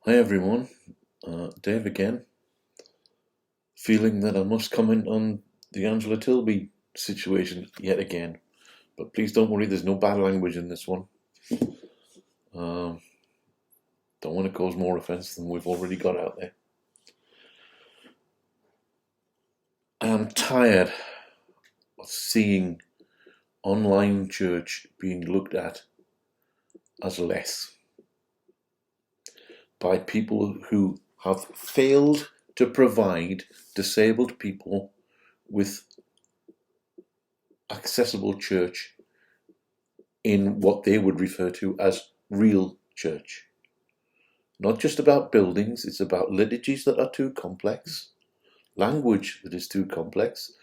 Hi everyone, Dave again, feeling that I must comment on the Angela Tilby situation yet again. But please don't worry, there's no bad language in this one. Um, don't want to cause more offence than we've already got out there. I am tired of seeing online church being looked at as less by people who have failed to provide disabled people with accessible church in what they would refer to as real church. Not just about buildings, it's about liturgies that are too complex, language that is too complex.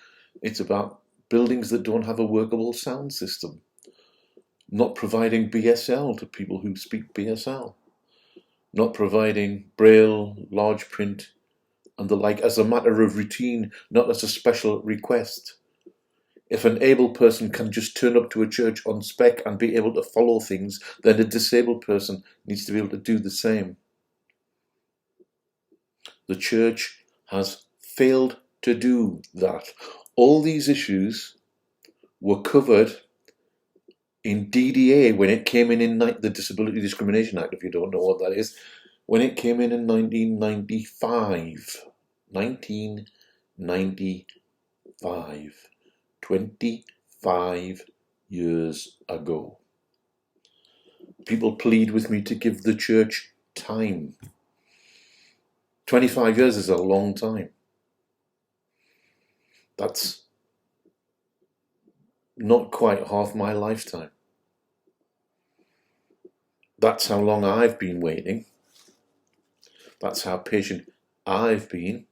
It's about buildings that don't have a workable sound system, not providing BSL to people who speak BSL, not providing Braille, large print, and the like as a matter of routine, not as a special request. If an able person can just turn up to a church on spec and be able to follow things, then a disabled person needs to be able to do the same. The church has failed to do that. All these issues were covered in DDA when it came in the Disability Discrimination Act, if you don't know what that is, when it came in 1995. 1995. 25 years ago. People plead with me to give the church time. 25 years is a long time. That's not quite half my lifetime. That's how long I've been waiting. That's how patient I've been.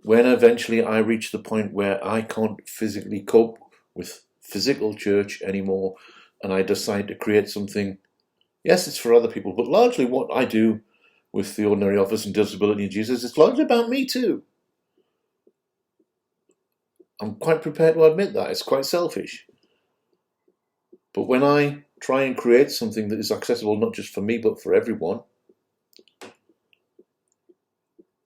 When eventually I reach the point where I can't physically cope with physical church anymore and I decide to create something, yes, it's for other people, but largely what I do with the Ordinary Office and Disability in Jesus, it's largely about me too. I'm quite prepared to admit that. It's quite selfish. But when I try and create something that is accessible not just for me but for everyone,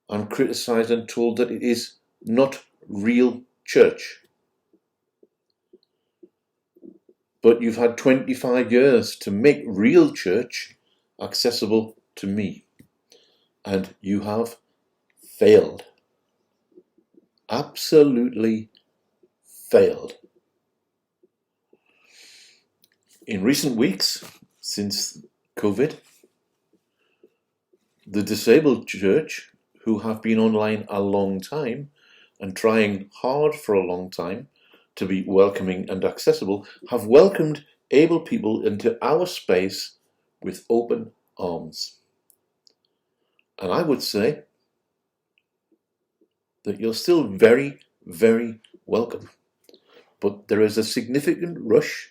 I'm criticised and told that it is not real church. But you've had 25 years to make real church accessible to me. And you have failed. Absolutely failed. In recent weeks, since COVID, the disabled church, who have been online a long time and trying hard for a long time to be welcoming and accessible, have welcomed able people into our space with open arms. And I would say that you're still very, very welcome. But there is a significant rush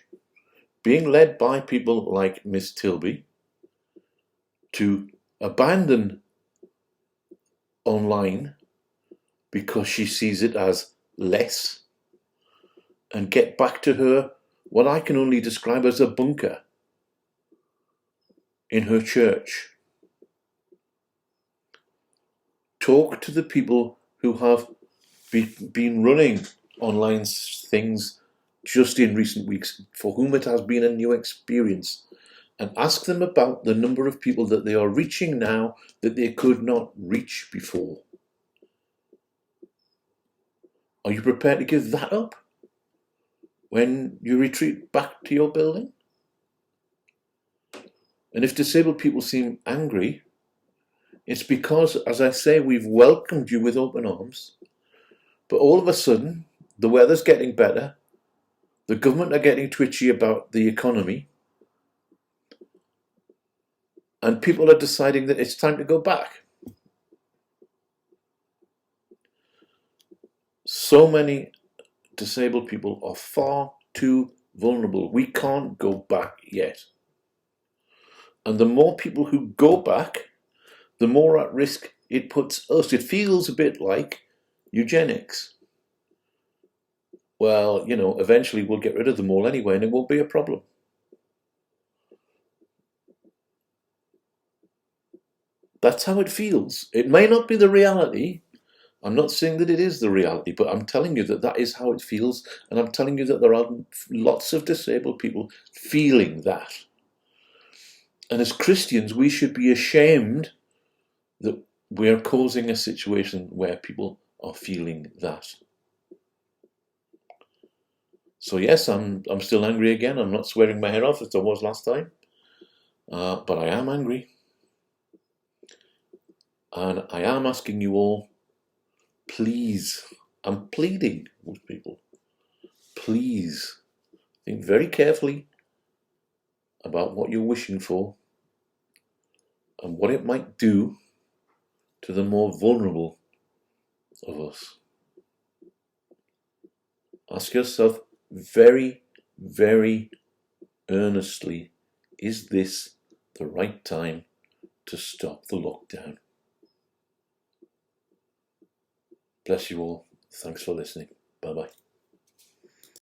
being led by people like Miss Tilby to abandon online because she sees it as less and get back to her what I can only describe as a bunker in her church. Talk to the people who have been running online things just in recent weeks, for whom it has been a new experience, and ask them about the number of people that they are reaching now that they could not reach before. Are you prepared to give that up when you retreat back to your building? And if disabled people seem angry, it's because, as I say, we've welcomed you with open arms, but all of a sudden, the weather's getting better, the government are getting twitchy about the economy, and people are deciding that it's time to go back. So many disabled people are far too vulnerable. We can't go back yet. And the more people who go back, the more at risk it puts us. It feels a bit like eugenics. Well, eventually we'll get rid of them all anyway and it won't be a problem. That's how it feels. It may not be the reality. I'm not saying that it is the reality, but I'm telling you that that is how it feels, and I'm telling you that there are lots of disabled people feeling that. And as Christians, we should be ashamed that we're causing a situation where people are feeling that. So yes, I'm still angry again. I'm not swearing my head off as I was last time, but I am angry. And I am asking you all, please, I'm pleading with people, please think very carefully about what you're wishing for and what it might do to the more vulnerable of us. Ask yourself very, very earnestly, is this the right time to stop the lockdown? Bless you all. Thanks for listening. Bye-bye.